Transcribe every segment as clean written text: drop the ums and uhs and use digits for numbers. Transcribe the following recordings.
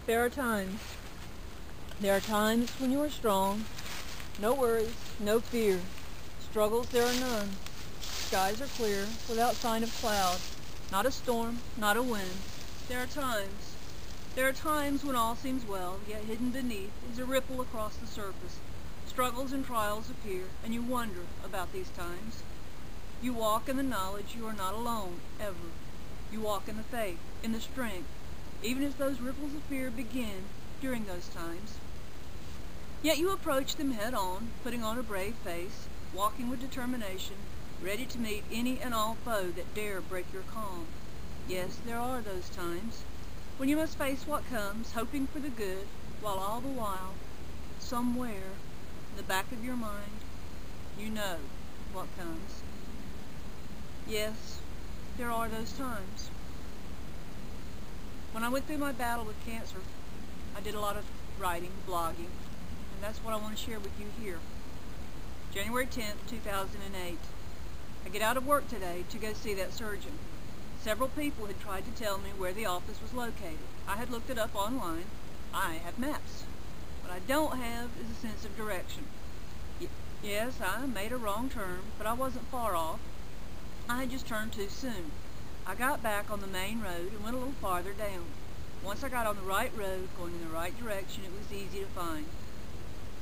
There are times. There are times when you are strong. No worries, no fear. Struggles there are none. Skies are clear, without sign of cloud. Not a storm, not a wind. There are times. There are times when all seems well, yet hidden beneath is a ripple across the surface. Struggles and trials appear, and you wonder about these times. You walk in the knowledge you are not alone, ever. You walk in the faith, in the strength, even as those ripples of fear begin during those times. Yet you approach them head on, putting on a brave face, walking with determination, ready to meet any and all foe that dare break your calm. Yes, there are those times when you must face what comes, hoping for the good, while all the while, somewhere in the back of your mind, you know what comes. Yes, there are those times. When I went through my battle with cancer, I did a lot of writing, blogging, and that's what I want to share with you here. January 10th, 2008. I get out of work today to go see that surgeon. Several people had tried to tell me where the office was located. I had looked it up online. I have maps. What I don't have is a sense of direction. Yes, I made a wrong turn, but I wasn't far off. I had just turned too soon. I got back on the main road and went a little farther down. Once I got on the right road, going in the right direction, it was easy to find.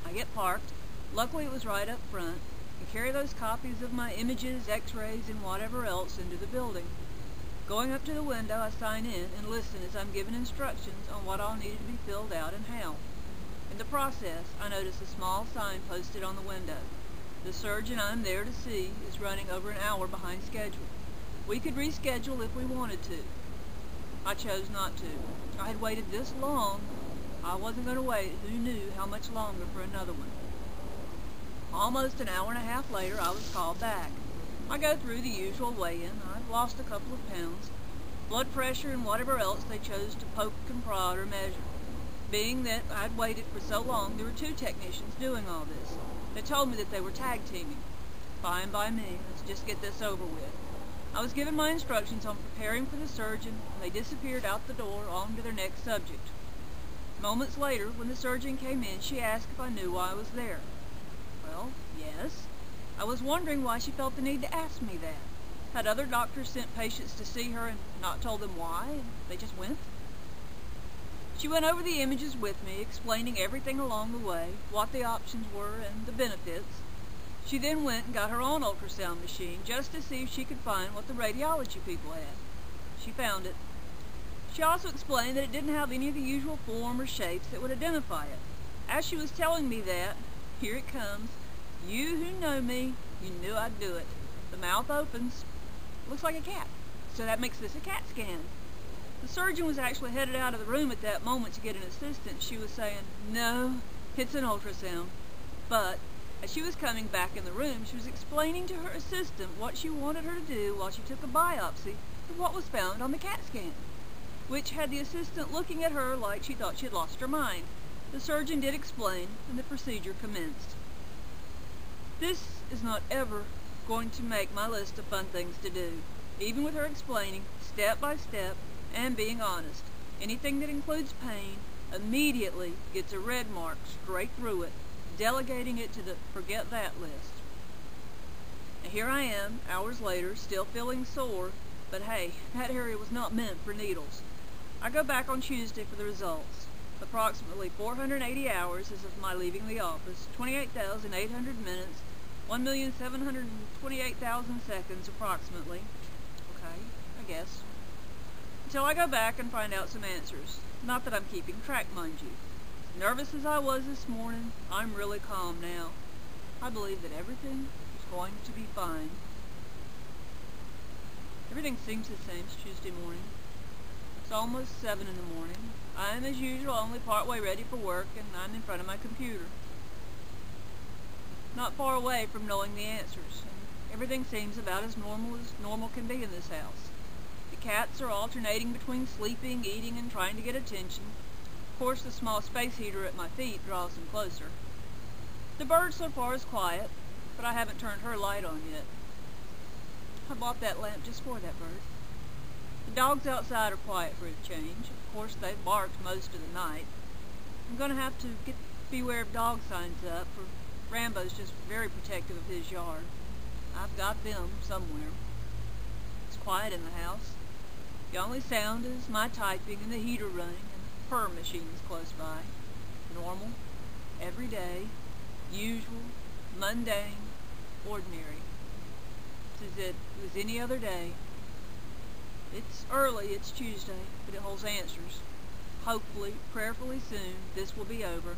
I get parked. Luckily it was right up front, and carry those copies of my images, x-rays, and whatever else into the building. Going up to the window, I sign in and listen as I'm given instructions on what all needed to be filled out and how. In the process, I notice a small sign posted on the window. The surgeon I'm there to see is running over an hour behind schedule. We could reschedule if we wanted to. I chose not to. I had waited this long. I wasn't going to wait who knew how much longer for another one. Almost an hour and a half later, I was called back. I go through the usual weigh-in. I've lost a couple of pounds. Blood pressure and whatever else they chose to poke and prod or measure. Being that I'd waited for so long, there were two technicians doing all this. They told me that they were tag teaming. Fine by me. Let's just get this over with. I was given my instructions on preparing for the surgeon, and they disappeared out the door on to their next subject. Moments later, when the surgeon came in, she asked if I knew why I was there. Well, yes. I was wondering why she felt the need to ask me that. Had other doctors sent patients to see her and not told them why, and they just went? She went over the images with me, explaining everything along the way, what the options were and the benefits. She then went and got her own ultrasound machine just to see if she could find what the radiology people had. She found it. She also explained that it didn't have any of the usual form or shapes that would identify it. As she was telling me that, here it comes. You who know me, you knew I'd do it. The mouth opens. Looks like a cat. So that makes this a CAT scan. The surgeon was actually headed out of the room at that moment to get an assistant. She was saying, no, it's an ultrasound. But as she was coming back in the room, she was explaining to her assistant what she wanted her to do while she took a biopsy of what was found on the CAT scan, which had the assistant looking at her like she thought she had lost her mind. The surgeon did explain, and the procedure commenced. This is not ever going to make my list of fun things to do. Even with her explaining, step by step, and being honest, anything that includes pain immediately gets a red mark straight through it, delegating it to the forget that list. And here I am, hours later, still feeling sore, but hey, that area was not meant for needles. I go back on Tuesday for the results. Approximately 480 hours as of my leaving the office, 28,800 minutes, 1,728,000 seconds approximately. Okay, I guess. Until I go back and find out some answers. Not that I'm keeping track, mind you. Nervous as I was this morning, I'm really calm now. I believe that everything is going to be fine. Everything seems the same as Tuesday morning. It's almost 7 in the morning. I am, as usual, only partway ready for work, and I'm in front of my computer. Not far away from knowing the answers, and everything seems about as normal can be in this house. The cats are alternating between sleeping, eating, and trying to get attention. Of course, the small space heater at my feet draws them closer. The bird so far is quiet, but I haven't turned her light on yet. I bought that lamp just for that bird. The dogs outside are quiet for a change. Of course, they've barked most of the night. I'm going to have to get beware of dog signs up, for Rambo's just very protective of his yard. I've got them somewhere. It's quiet in the house. The only sound is my typing and the heater running and the purr machines close by. Normal, everyday, usual, mundane, ordinary. It's as if it was any other day. It's early, it's Tuesday, but it holds answers. Hopefully, prayerfully soon, this will be over.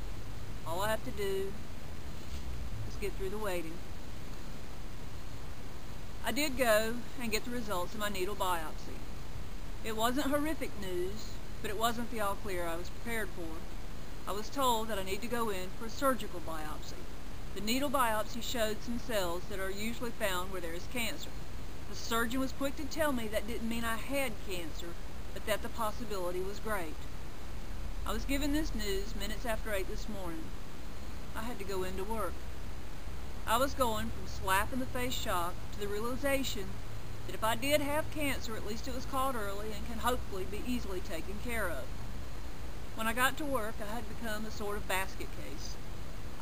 All I have to do is get through the waiting. I did go and get the results of my needle biopsy. It wasn't horrific news, but it wasn't the all clear I was prepared for. I was told that I need to go in for a surgical biopsy. The needle biopsy showed some cells that are usually found where there is cancer. The surgeon was quick to tell me that didn't mean I had cancer, but that the possibility was great. I was given this news minutes after 8 this morning. I had to go into work. I was going from slap-in-the-face shock to the realization that if I did have cancer, at least it was caught early and can hopefully be easily taken care of. When I got to work, I had become a sort of basket case.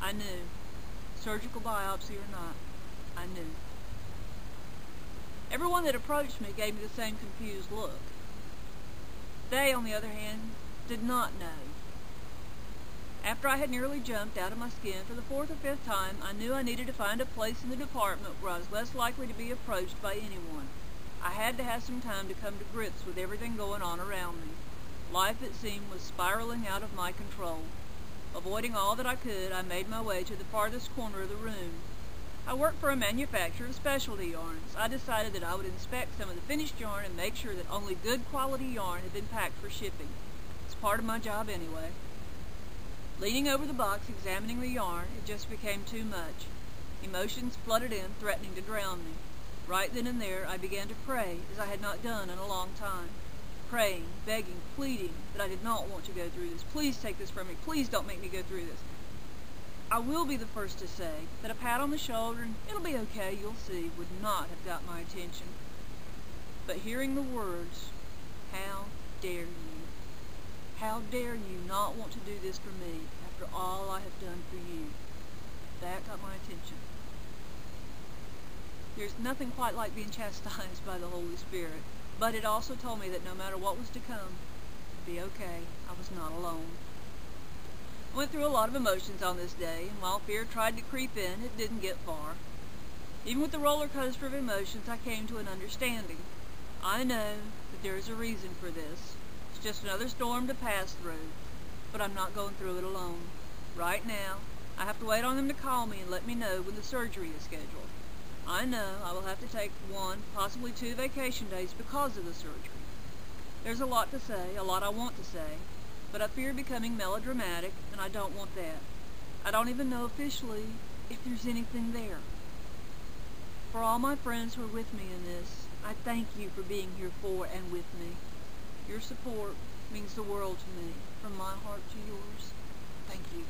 I knew. Surgical biopsy or not, I knew. Everyone that approached me gave me the same confused look. They, on the other hand, did not know. After I had nearly jumped out of my skin for the 4th or 5th time, I knew I needed to find a place in the department where I was less likely to be approached by anyone. I had to have some time to come to grips with everything going on around me. Life, it seemed, was spiraling out of my control. Avoiding all that I could, I made my way to the farthest corner of the room. I worked for a manufacturer of specialty yarns. I decided that I would inspect some of the finished yarn and make sure that only good quality yarn had been packed for shipping. It's part of my job anyway. Leaning over the box, examining the yarn, it just became too much. Emotions flooded in, threatening to drown me. Right then and there, I began to pray, as I had not done in a long time. Praying, begging, pleading that I did not want to go through this. Please take this from me. Please don't make me go through this. I will be the first to say that a pat on the shoulder and "it'll be okay, you'll see" would not have got my attention. But hearing the words, "How dare you? How dare you not want to do this for me after all I have done for you?" that got my attention. There's nothing quite like being chastised by the Holy Spirit, but it also told me that no matter what was to come, it'd be okay. I was not alone. I went through a lot of emotions on this day, and while fear tried to creep in, it didn't get far. Even with the roller coaster of emotions, I came to an understanding. I know that there is a reason for this. It's just another storm to pass through, but I'm not going through it alone. Right now, I have to wait on them to call me and let me know when the surgery is scheduled. I know I will have to take 1, possibly 2 vacation days because of the surgery. There's a lot to say, a lot I want to say, but I fear becoming melodramatic, and I don't want that. I don't even know officially if there's anything there. For all my friends who are with me in this, I thank you for being here for and with me. Your support means the world to me, from my heart to yours. Thank you.